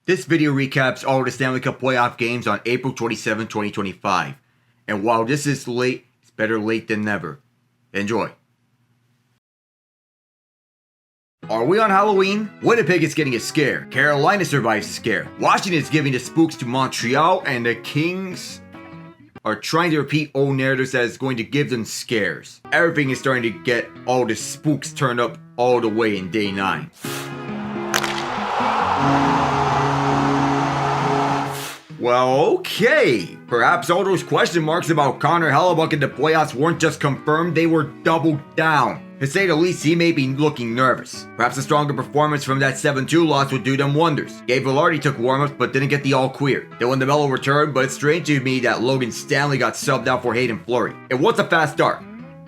This video recaps all the Stanley Cup Playoff games on April 27, 2025. And while this is late, it's better late than never. Enjoy. Are we on Halloween? Winnipeg is getting a scare. Carolina survives a scare. Washington is giving the spooks to Montreal, and the Kings are trying to repeat old narratives that is going to give them scares. Everything is starting to get all the spooks turned up all the way in day 9. Well, okay. Perhaps all those question marks about Connor Hellebuyck in the playoffs weren't just confirmed, they were doubled down. To say the least, he may be looking nervous. Perhaps a stronger performance from that 7-2 loss would do them wonders. Gabe Vilardi took warm-ups but didn't get the all-clear. Dylan DeMello returned, but it's strange to me that Logan Stanley got subbed out for Hayden Fleury. It was a fast start.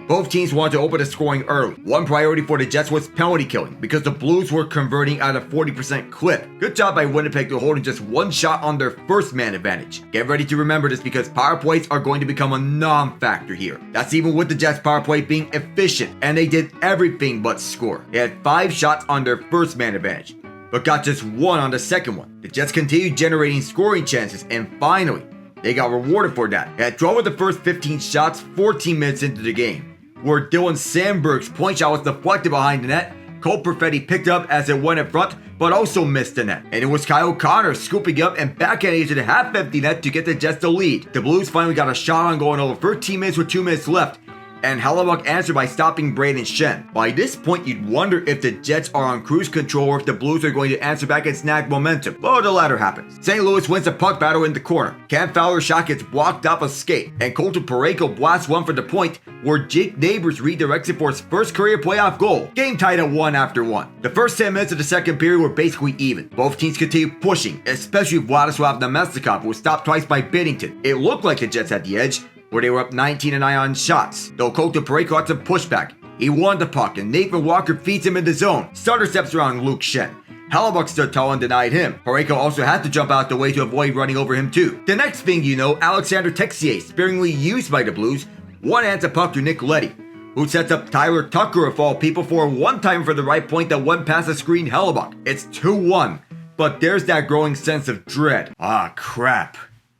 Both teams wanted to open the scoring early. One priority for the Jets was penalty killing, because the Blues were converting at a 40% clip. Good job by Winnipeg to holding just one shot on their first man advantage. Get ready to remember this because power plays are going to become a non-factor here. That's even with the Jets power play being efficient, and they did everything but score. They had 5 shots on their first man advantage, but got just 1 on the second one. The Jets continued generating scoring chances, and finally, they got rewarded for that. They had 12 of the first 15 shots 14 minutes into the game, where Dylan Sandberg's point shot was deflected behind the net. Cole Perfetti picked up as it went in front, but also missed the net. And it was Kyle Connor scooping up and backhanding into the half-empty net to get the Jets the lead. The Blues finally got a shot on goal in over 13 minutes with 2 minutes left, and Hellebuyck answered by stopping Brayden Schenn. By this point, you'd wonder if the Jets are on cruise control or if the Blues are going to answer back and snag momentum. But the latter happens. St. Louis wins a puck battle in the corner. Cam Fowler's shot gets blocked off a skate, and Colton Parayko blasts one for the point, where Jake Neighbors redirects it for his first career playoff goal. Game tied at 1 after 1. The first 10 minutes of the second period were basically even. Both teams continued pushing, especially Vladislav Namestnikov, who was stopped twice by Binnington. It looked like the Jets had the edge, where they were up 19-9 on shots, though Colton Parayko had some pushback. He won the puck, and Nathan Walker feeds him in the zone. Starter steps around Luke Schenn. Hellebuyck stood tall and denied him. Parayko also had to jump out the way to avoid running over him too. The next thing you know, Alexander Texier, sparingly used by the Blues, one-hands a puck to Nick Leddy, who sets up Tyler Tucker of all people for a one-timer for the right point that went past the screen Hellebuyck. It's 2-1, but there's that growing sense of dread. Ah, crap.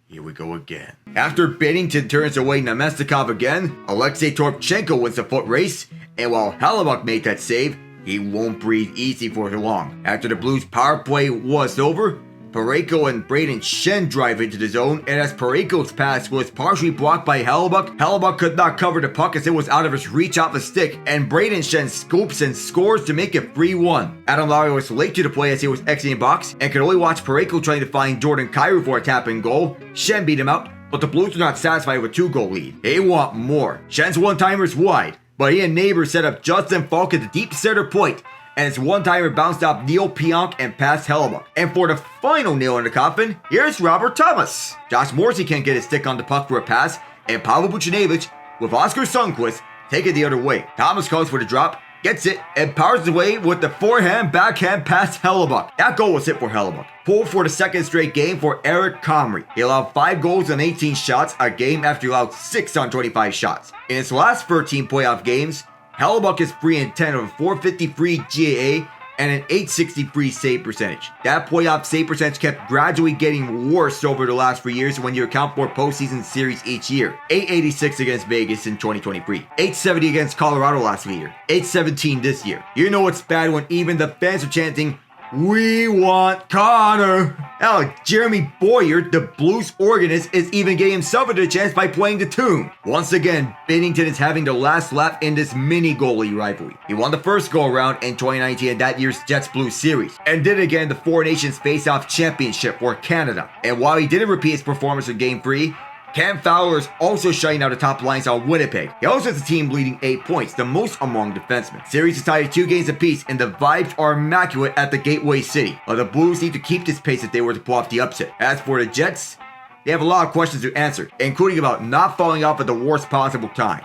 Here we go again. After Binnington turns away Namestnikov again, Alexei Torpchenko wins the foot race, and while Hellebuyck made that save, he won't breathe easy for long. After the Blues power play was over, Parayko and Brayden Schenn drive into the zone, and as Parayko's pass was partially blocked by Hellebuyck, Hellebuyck could not cover the puck as it was out of his reach off the stick, and Brayden Schenn scoops and scores to make it 3-1. Adam Lowry was late to the play as he was exiting the box, and could only watch Parayko trying to find Jordan Kyrou for a tap-in goal. Schenn beat him out, but the Blues were not satisfied with a 2-goal lead. They want more. Schenn's one-timer's wide, but he and Neighbors set up Justin Falk at the deep center point, and his one-timer bounced off Neil Pionk and past Hellebuyck. And for the final nail in the coffin, here's Robert Thomas. Josh Morrissey can't get his stick on the puck for a pass, and Pavel Buchnevich, with Oscar Sundqvist, take it the other way. Thomas calls for the drop, gets it, and powers away with the forehand-backhand past Hellebuyck. That goal was it for Hellebuyck. Pulled for the second straight game for Eric Comrie. He allowed 5 goals on 18 shots a game after he allowed 6 on 25 shots. In his last 13 playoff games, Hellebuyck is 3-10 of a 453 GAA and an 863 save percentage. That playoff save percentage kept gradually getting worse over the last 3 years when you account for postseason series each year. 886 against Vegas in 2023. 870 against Colorado last year. 817 this year. You know it's bad when even the fans are chanting, "We want Connor." Now, Jeremy Boyer, the Blues organist, is even getting himself into a chance by playing the tune. Once again, Binnington is having the last laugh in this mini goalie rivalry. He won the first go-around in 2019 in that year's Jets-Blues series, and did it again in the Four Nations Face-Off Championship for Canada. And while he didn't repeat his performance in Game 3, Cam Fowler is also shutting out the top lines on Winnipeg. He also has the team leading 8 points, the most among defensemen. Series is tied at 2 games apiece, and the vibes are immaculate at the Gateway City. But the Blues need to keep this pace if they were to pull off the upset. As for the Jets, they have a lot of questions to answer, including about not falling off at the worst possible time.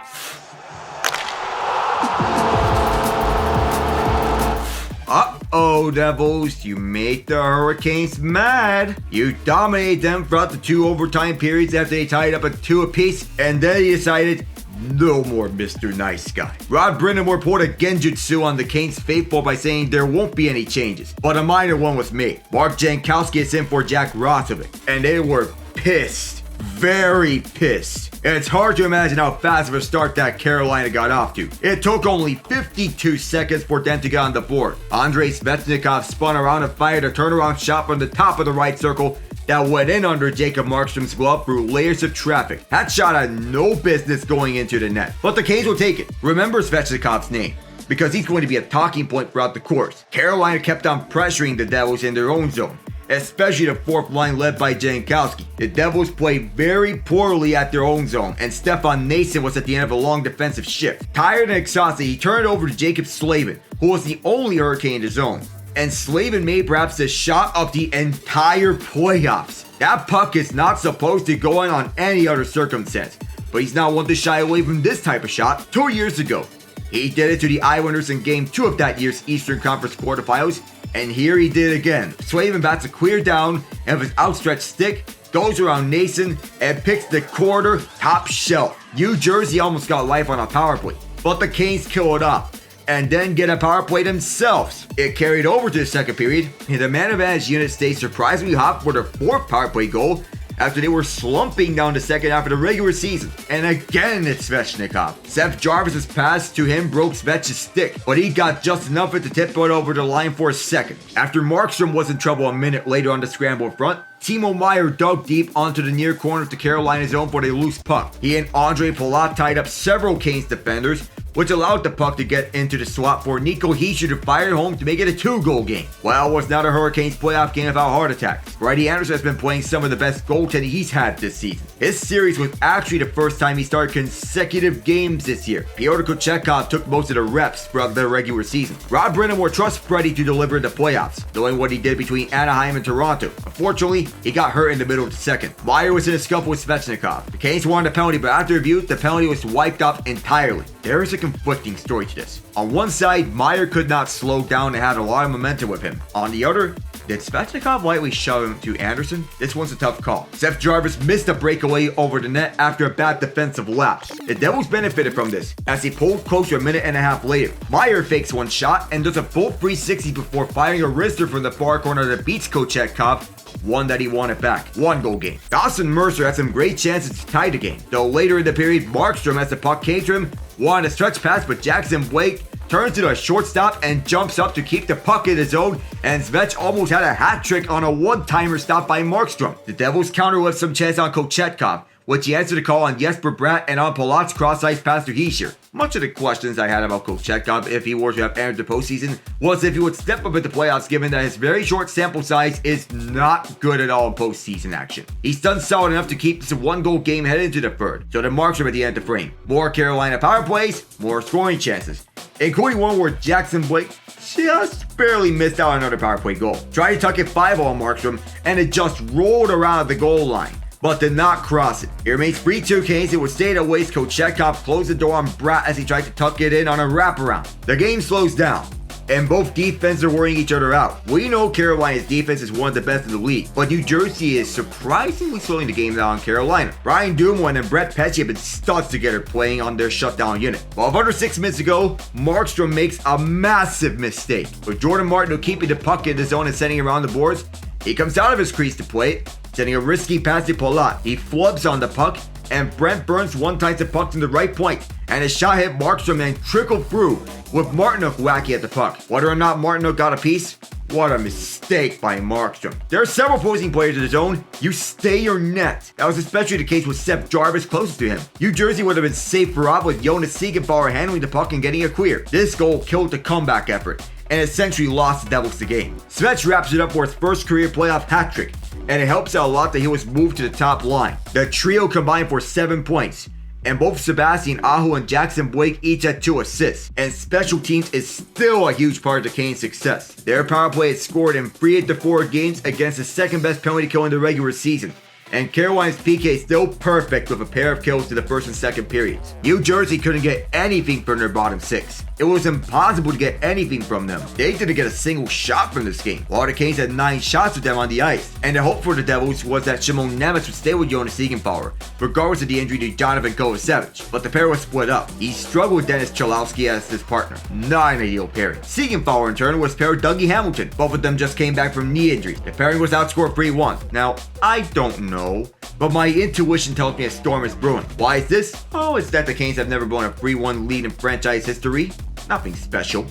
Uh-oh, Devils, you make the Hurricanes mad. You dominated them throughout the 2 overtime periods after they tied up at 2 apiece, and then you decided, no more Mr. Nice Guy. Rod Brind'Amour pulled a genjutsu on the Canes faithful by saying there won't be any changes, but a minor one was made. Mark Jankowski is in for Jack Roslovic, and they were pissed. Very pissed. And it's hard to imagine how fast of a start that Carolina got off to. It took only 52 seconds for them to get on the board. Andrei Svechnikov spun around and fired a turnaround shot from the top of the right circle that went in under Jacob Markstrom's glove through layers of traffic. That shot had no business going into the net, but the Canes will take it. Remember Svechnikov's name, because he's going to be a talking point throughout the course. Carolina kept on pressuring the Devils in their own zone, especially the fourth line led by Jankowski. The Devils played very poorly at their own zone, and Stefan Noesen was at the end of a long defensive shift. Tired and exhausted, he turned over to Jacob Slavin, who was the only Hurricane in the zone. And Slavin made perhaps the shot of the entire playoffs. That puck is not supposed to go in on any other circumstance, but he's not one to shy away from this type of shot. 2 years ago, he did it to the Islanders in Game 2 of that year's Eastern Conference quarterfinals, and here he did again. Slavin bats a clear down, and with his outstretched stick, goes around Noesen and picks the corner top shelf. New Jersey almost got life on a power play, but the Canes kill it off and then get a power play themselves. It carried over to the second period, and the man advantage unit stayed surprisingly hot for their fourth power play goal after they were slumping down the second half of the regular season. And again, it's Svechnikov. Seth Jarvis's pass to him broke Svech's stick, but he got just enough of it to tip it over the line for a second. After Markstrom was in trouble a minute later on the scramble front, Timo Meier dug deep onto the near corner of the Carolina zone for a loose puck. He and Andre Palat tied up several Canes defenders, which allowed the puck to get into the slot for Nico Hischier to fire home to make it a 2-goal game. Well, it was not a Hurricanes playoff game without heart attacks. Brady Anderson has been playing some of the best goaltending he's had this season. His series was actually the first time he started consecutive games this year. Pyotr Kochetkov took most of the reps throughout the regular season. Rod Brind'Amour trusts Freddie to deliver in the playoffs, knowing what he did between Anaheim and Toronto. Unfortunately, he got hurt in the middle of the second. Meier was in a scuffle with Svechnikov. The Canes wanted a penalty, but after review, the penalty was wiped off entirely. There is a conflicting story to this. On one side, Meier could not slow down and had a lot of momentum with him. On the other, did Svechnikov lightly shove him to Anderson? This one's a tough call. Seth Jarvis missed a breakaway over the net after a bad defensive lapse. The Devils benefited from this, as he pulled close to a minute and a half later. Meier fakes one shot and does a full 360 before firing a wrister from the far corner that beats Kochetkov, one that he wanted back. 1-goal game. Dawson Mercer had some great chances to tie the game, though later in the period, Markstrom, as the puck came to him, wanted a stretch pass, but Jackson Blake turns to the shortstop and jumps up to keep the puck in his zone, and Svech almost had a hat trick on a one-timer stop by Markstrom. The Devils counter with some chance on Kochetkov, which he answered a call on Jesper Bratt and on Palat's cross-ice pass to Hischier. Much of the questions I had about Kochetkov if he were to have entered the postseason was if he would step up at the playoffs, given that his very short sample size is not good at all in postseason action. He's done solid enough to keep this a 1-goal game headed into the third, so the Markstrom at the end of the frame. More Carolina power plays, more scoring chances, including one where Jackson Blake just barely missed out on another power play goal. Tried to tuck it 5 on Markstrom, and it just rolled around the goal line, but did not cross it. It remains 3-2 Canes. It would stay at a waste. Kochetkov closed the door on Bratt as he tried to tuck it in on a wraparound. The game slows down, and both defenses are wearing each other out. We know Carolina's defense is one of the best in the league, but New Jersey is surprisingly slowing the game down on Carolina. Brian Dumoulin and Brett Pesce have been studs together playing on their shutdown unit. Well, under 6 minutes ago, Markstrom makes a massive mistake. With Jordan Martin keeping the puck in the zone and sending it around the boards, he comes out of his crease to play it, sending a risky pass to Palat. He flubs on the puck, and Brent Burns one-times the puck to the right point, and his shot hit Markstrom and trickled through, with Martinook wacky at the puck. Whether or not Martinook got a piece, what a mistake by Markstrom. There are several opposing players in the zone. You stay your net. That was especially the case with Seth Jarvis closest to him. New Jersey would have been safe for Rob with Jonas Siegenthaler handling the puck and getting a clear. This goal killed the comeback effort and essentially lost the Devils the game. Svech wraps it up for his first career playoff hat trick, and it helps out a lot that he was moved to the top line. The trio combined for 7 points, and both Sebastian Aho and Jackson Blake each had 2 assists, and special teams is still a huge part of the Canes' success. Their power play had scored in 3 of the 4 games against the second best penalty kill in the regular season, and Carolina's PK still perfect with a pair of kills to the first and second periods. New Jersey couldn't get anything from their bottom six. It was impossible to get anything from them. They didn't get a single shot from this game, while the Canes had 9 shots with them on the ice. And the hope for the Devils was that Shimon Nemeth would stay with Jonas Siegenthaler, regardless of the injury to Jonathan Kovacevic. But the pair was split up. He struggled with Dennis Cholowski as his partner. Not an ideal pairing. Siegenthaler in turn was paired with Dougie Hamilton. Both of them just came back from knee injuries. The pairing was outscored 3-1. Now, I don't know, but my intuition tells me a storm is brewing. Why is this? Oh, it's that the Canes have never blown a 3-1 lead in franchise history. Nothing special.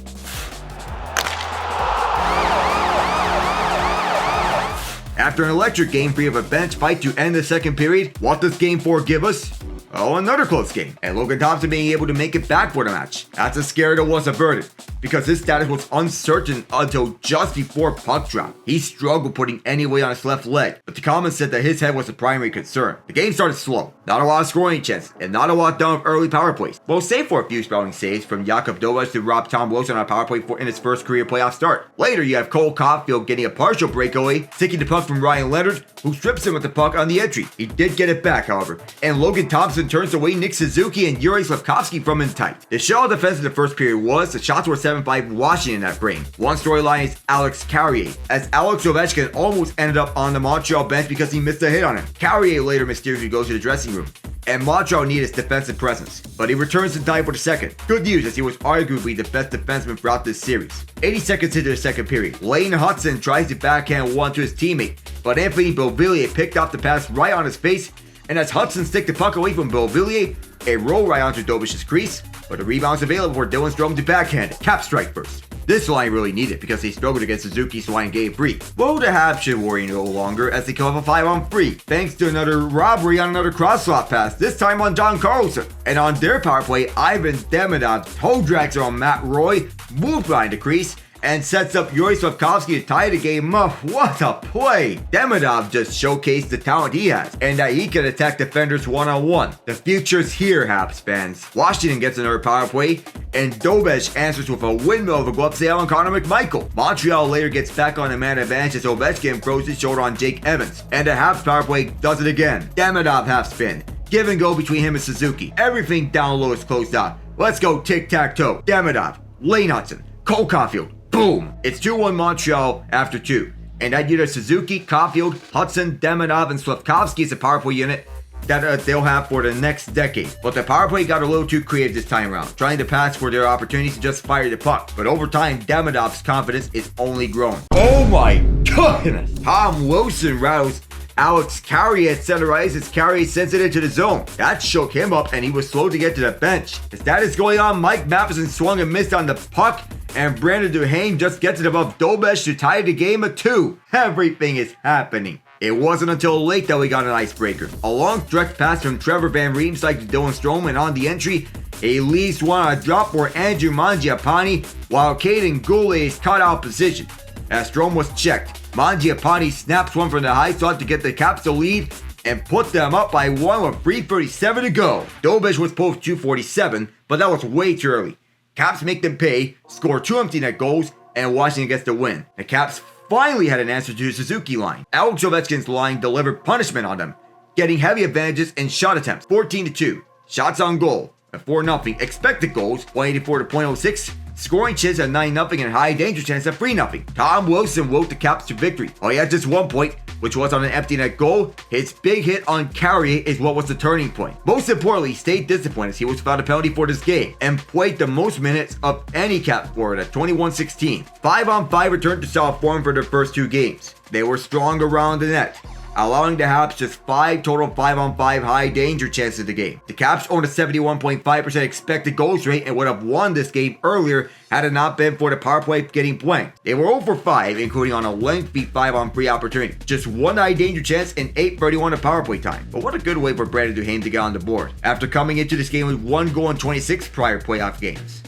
After an electric Game 3 of a bench fight to end the second period, what does Game 4 give us? Oh, another close game, and Logan Thompson being able to make it back for the match. That's as scary that was averted, because his status was uncertain until just before puck drop. He struggled putting any weight on his left leg, but the comments said that his head was the primary concern. The game started slow, not a lot of scoring chances, and not a lot done with early power plays. Well, save for a few sprouting saves from Jakub Dobeš to rob Tom Wilson on a power play in his first career playoff start. Later, you have Cole Caulfield getting a partial breakaway, taking the puck from Ryan Leonard, who strips him with the puck on the entry. He did get it back, however, and Logan Thompson turns away Nick Suzuki and Yuri Slavkovsky from in tight. The shell defense in the first period was the shots were 7-5 Washington that frame. One storyline is Alex Carrier, as Alex Ovechkin almost ended up on the Montreal bench because he missed a hit on him. Carrier later mysteriously goes to the dressing room, and Montreal needed his defensive presence, but he returns in time for the second. Good news, as he was arguably the best defenseman throughout this series. 80 seconds into the second period, Lane Hudson tries to backhand one to his teammate, but Anthony Beauvillier picked off the pass right on his face, and as Hudson stick the puck away from Beauvillier, a roll right onto Dobeš's crease, but the rebound's available for Dylan Strome to backhand it. Cap strike first. This line really needed because they struggled against Suzuki's line game 3. Well, the Habs should worry no longer as they come up a 5-on-3, thanks to another robbery on another cross-slot pass, this time on John Carlson. And on their power play, Ivan Demidov toe drags on Matt Roy, moved behind the crease, and sets up Yuri Slavkovsky to tie the game up. What a play! Demidov just showcased the talent he has, and that he can attack defenders one-on-one. The future's here, Habs fans. Washington gets another power play, and Dobeš answers with a windmill of a glove save on Connor McMichael. Montreal later gets back on the man advantage as Ovechkin throws his shoulder on Jake Evans, and the Habs power play does it again. Demidov half spin. Give and go between him and Suzuki. Everything down low is closed out. Let's go tic-tac-toe. Demidov, Lane Hudson, Cole Caulfield. Boom! It's 2-1 Montreal after 2. And that unit Suzuki, Caulfield, Hudson, Demidov, and Slavkovsky is a power play unit that they'll have for the next decade. But the power play got a little too creative this time around, trying to pass for their opportunities to just fire the puck. But over time, Demidov's confidence is only growing. Oh my goodness! Tom Wilson rattles Alex Carrier at center ice as Carrier sends it into the zone. That shook him up and he was slow to get to the bench. As that is going on, Mike Matheson swung and missed on the puck, and Brandon Duhaime just gets it above Dobeš to tie the game at 2. Everything is happening. It wasn't until late that we got an icebreaker. A long direct pass from Trevor Van Riemsdyk to Dylan Strome, and on the entry, he leaves one on a drop for Andrew Mangiapane, while Caden Goulet is cut out of position. As Strome was checked, Mangiapane snaps one from the high slot to get the Caps to lead and put them up by 1 with 3:37 to go. Dobeš was post 247, but that was way too early. Caps make them pay, score 2 empty net goals, and Washington gets the win. The Caps finally had an answer to the Suzuki line. Alex Ovechkin's line delivered punishment on them, getting heavy advantages in shot attempts, 14-2. Shots on goal, at 4-0. Expected goals, 184 to 0.06. Scoring chances at 9-0 and high danger chance at 3-0. Tom Wilson wrote the Caps to victory. Oh, he had just 1 point, which was on an empty net goal. His big hit on Carrier is what was the turning point. Most importantly, he stayed disciplined as he was without a penalty for this game and played the most minutes of any Caps forward at 21-16. 5-on-5 returned to solid form for their first 2 games. They were strong around the net, allowing the Habs just 5 total 5-on-5 high danger chances in the game. The Caps owned a 71.5% expected goals rate and would have won this game earlier had it not been for the power play getting blanked. They were 0 for 5, including on a lengthy 5-on-3 opportunity. Just 1 high danger chance and 8:31 of power play time. But what a good way for Brandon Duhaime to get on the board, after coming into this game with 1 goal in 26 prior playoff games.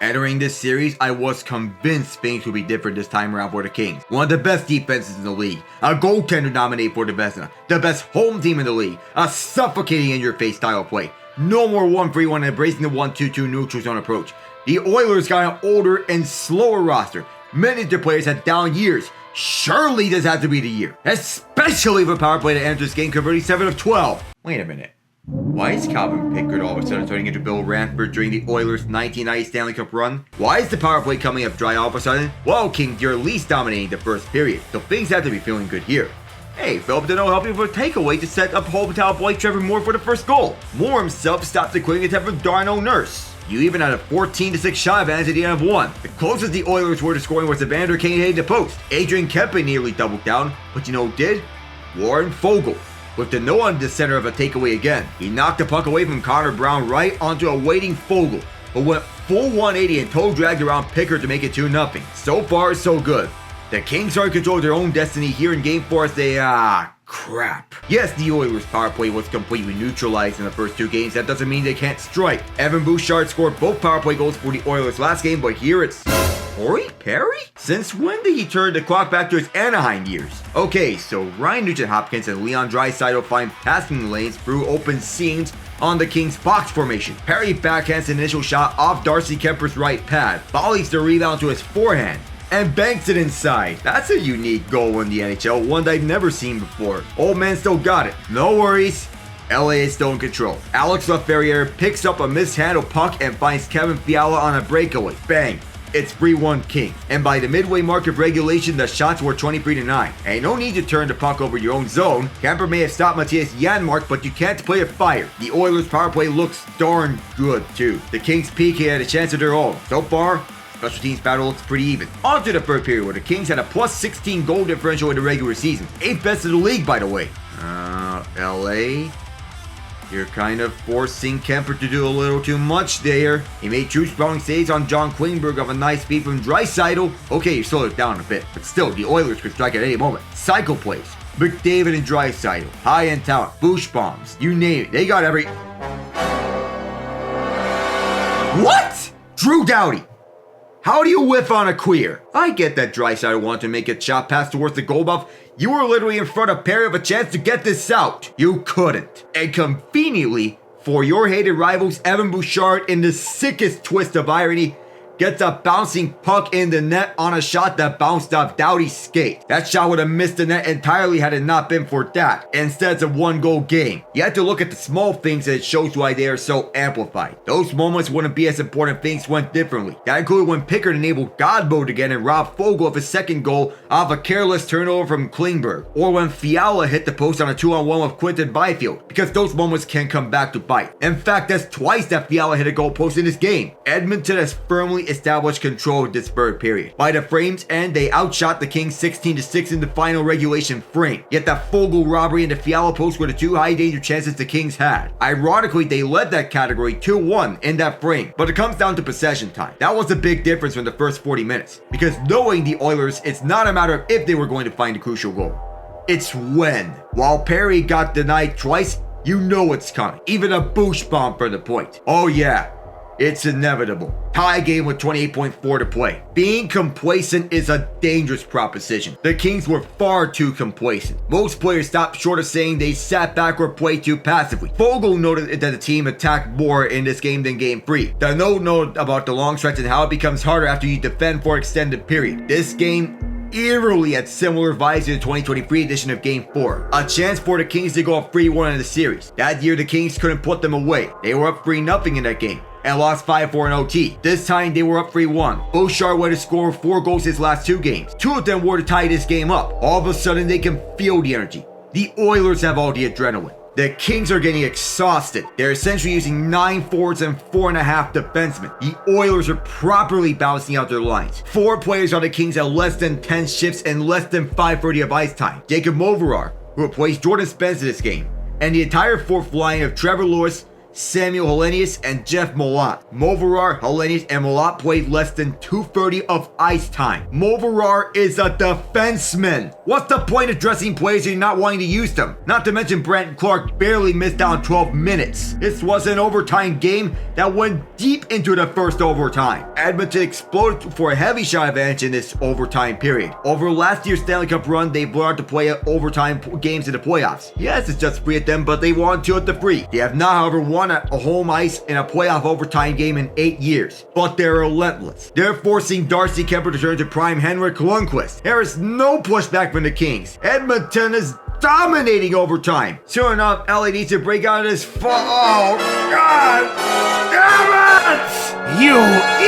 Entering this series, I was convinced things would be different this time around for the Kings. One of the best defenses in the league, a goaltender nominated for the Vezina, the best home team in the league, a suffocating in-your-face style of play. No more 1-3-1 and embracing the 1-2-2 neutral zone approach. The Oilers got an older and slower roster, Many of their players had down years. Surely this had to be the year. Especially for power play to enter this game converting 7 of 12. Wait a minute. Why is Calvin Pickard all of a sudden turning into Bill Ranford during the Oilers' 1990 Stanley Cup run? Why is the power play coming up dry all of a sudden? Well, Kings, you're at least dominating the first period, so things have to be feeling good here. Hey, Philip Deneau helping for a takeaway to set up hometown boy Trevor Moore for the first goal. Moore himself stopped the quick attempt from Darnell Nurse. You even had a 14-6 shot advantage at the end of one. The closest the Oilers were to scoring was Evander Kane hitting the post. Adrian Kempe nearly doubled down, but you know who did? Warren Foegele. With Deneau on the center of a takeaway again, he knocked the puck away from Connor Brown right onto a waiting Foegele, who went full 180 and toe dragged around Pickard to make it 2-0. So far, so good. The Kings are in control of their own destiny here in Game 4 as they, crap. Yes, the Oilers' power play was completely neutralized in the first two games. That doesn't mean they can't strike. Evan Bouchard scored both power play goals for the Oilers last game, but here it's Corey Perry? Since when did he turn the clock back to his Anaheim years? Okay, so Ryan Nugent-Hopkins and Leon Draisaitl find passing lanes through open seams on the Kings' box formation. Perry backhands an initial shot off Darcy Kemper's right pad, volleys the rebound to his forehand, and banks it inside. That's a unique goal in the NHL, one that I've never seen before. Old man still got it. No worries. LA is still in control. Alex Laferriere picks up a mishandled puck and finds Kevin Fiala on a breakaway. Bang. It's 3-1 Kings. And by the midway mark of regulation, the shots were 23-9. Ain't no need to turn the puck over your own zone. Kemper may have stopped Matthias Janmark, but you can't play a fire. The Oilers' power play looks darn good, too. The Kings peak had a chance of their own. So far, special teams battle looks pretty even. On to the third period, where the Kings had a plus 16 goal differential in the regular season. 8th best in the league, by the way. LA? You're kind of forcing Kemper to do a little too much there. He made two strong saves on John Klingberg of a nice feed from Draisaitl. Okay, you slowed it down a bit, but still, the Oilers could strike at any moment. Cycle plays. McDavid and Draisaitl. High-end talent. Boosh bombs. You name it. They got every... What? Drew Doughty. How do you whiff on a queer? I get that Draisaitl wanted to make a shot pass towards the goal buff. You were literally in front of Perry of a chance to get this out. You couldn't. And conveniently, for your hated rivals, Evan Bouchard, in the sickest twist of irony, gets a bouncing puck in the net on a shot that bounced off Doughty's skate. That shot would have missed the net entirely had it not been for that. Instead, it's a one-goal game. You have to look at the small things and it shows why they are so amplified. Those moments wouldn't be as important if things went differently. That included when Pickard enabled God mode again and robbed Foegele of his second goal off a careless turnover from Klingberg. Or when Fiala hit the post on a 2-on-1 with Quinton Byfield, because those moments can come back to bite. In fact, that's twice that Fiala hit a goal post in this game. Edmonton has firmly established control of this third period. By the frame's end, they outshot the Kings 16-6 in the final regulation frame. Yet that Foegele robbery and the Fiala post were the two high danger chances the Kings had. Ironically, they led that category 2-1 in that frame, but it comes down to possession time. That was a big difference from the first 40 minutes, because knowing the Oilers, it's not a matter of if they were going to find a crucial goal. It's when. While Perry got denied twice, you know it's coming. Even a boost bomb for the point. Oh yeah. It's inevitable. Tie game with 28.4 to play. Being complacent is a dangerous proposition. The Kings were far too complacent. Most players stopped short of saying they sat back or played too passively. Foegele noted that the team attacked more in this game than game 3. The note noted about the long stretch and how it becomes harder after you defend for an extended period. This game eerily had similar vibes to the 2023 edition of Game 4. A chance for the Kings to go up 3-1 in the series. That year the Kings couldn't put them away. They were up 3-0 in that game and lost 5-4 in OT. This time they were up 3-1. Bouchard went to score 4 goals his last 2 games. 2 of them were to tie this game up. All of a sudden they can feel the energy. The Oilers have all the adrenaline. The Kings are getting exhausted. They're essentially using 9 forwards and 4.5 defensemen. The Oilers are properly balancing out their lines. 4 players on the Kings have less than 10 shifts and less than 5:30 of ice time. Jacob Moverar, who replaced Jordan Spence in this game, and the entire 4th line of Trevor Lewis, Samuel Hellenius, and Jeff Molat. Moverar, Hellenius, and Molat played less than 2:30 of ice time. Moverar is a defenseman. What's the point of dressing players if you're not wanting to use them? Not to mention Brent Clark barely missed out 12 minutes. This was an overtime game that went deep into the first overtime. Edmonton exploded for a heavy shot advantage in this overtime period. Over last year's Stanley Cup run, they've learned to play overtime games in the playoffs. Yes, it's just 3 of them, but they want 2 of the 3. They have not, however, won won at home ice in a playoff overtime game in 8 years. But they're relentless. They're forcing Darcy Kemper to turn to prime Henrik Lundqvist. There is no pushback from the Kings. Edmonton is dominating overtime. Soon enough, LA needs to break out of this oh, God! Damn it! You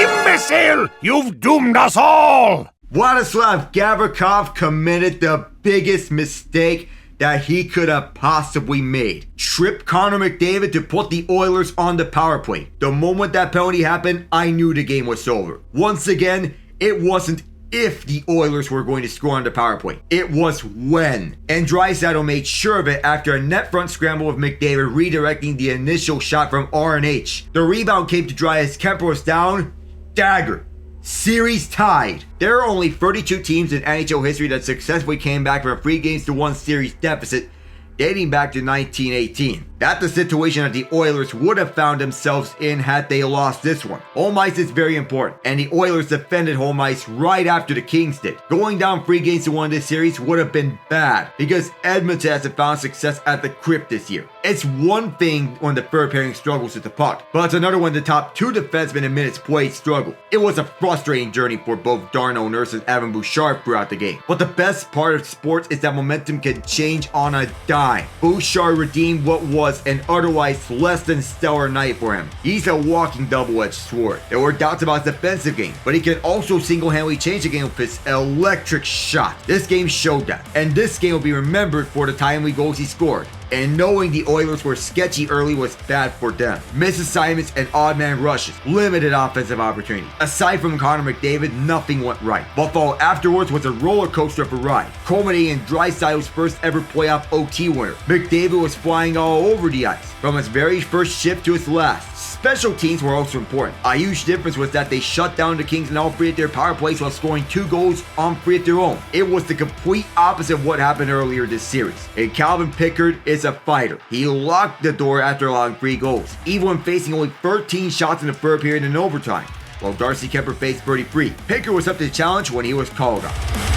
imbecile! You've doomed us all! Vladislav Gavrikov committed the biggest mistake that he could have possibly made. Tripped Connor McDavid to put the Oilers on the power play. The moment that penalty happened, I knew the game was over. Once again, it wasn't if the Oilers were going to score on the power play. It was when. And Draisaitl made sure of it after a net front scramble with McDavid redirecting the initial shot from RNH. The rebound came to Dry as Kemper was down. Dagger. Series tied. There are only 32 teams in NHL history that successfully came back from a 3-1 series deficit dating back to 1918. That's the situation that the Oilers would have found themselves in had they lost this one. Home ice is very important, and the Oilers defended home ice right after the Kings did. Going down 3-1 this series would have been bad, because Edmonton hasn't found success at the crypt this year. It's one thing when the third pairing struggles with the puck, but it's another when the top two defensemen in minutes played struggle. It was a frustrating journey for both Darnell Nurse and Evan Bouchard throughout the game. But the best part of sports is that momentum can change on a dime. Bouchard redeemed what was an otherwise less than stellar night for him. He's a walking double-edged sword. There were doubts about his defensive game, but he can also single-handedly change the game with his electric shot. This game showed that, and this game will be remembered for the timely goals he scored. And knowing the Oilers were sketchy early was bad for them. Missed assignments and odd man rushes, limited offensive opportunities. Aside from Connor McDavid, nothing went right. Buffalo afterwards was a roller coaster of a ride, culminating in Draisaitl's first ever playoff OT winner. McDavid was flying all over the ice, from his very first shift to his last. Special teams were also important. A huge difference was that they shut down the Kings in all 3 of their power plays while scoring 2 goals on 3 of their own. It was the complete opposite of what happened earlier this series. And Calvin Pickard is a fighter. He locked the door after allowing 3 goals, even when facing only 13 shots in the third period in overtime, while Darcy Kemper faced 33. Pickard was up to the challenge when he was called on.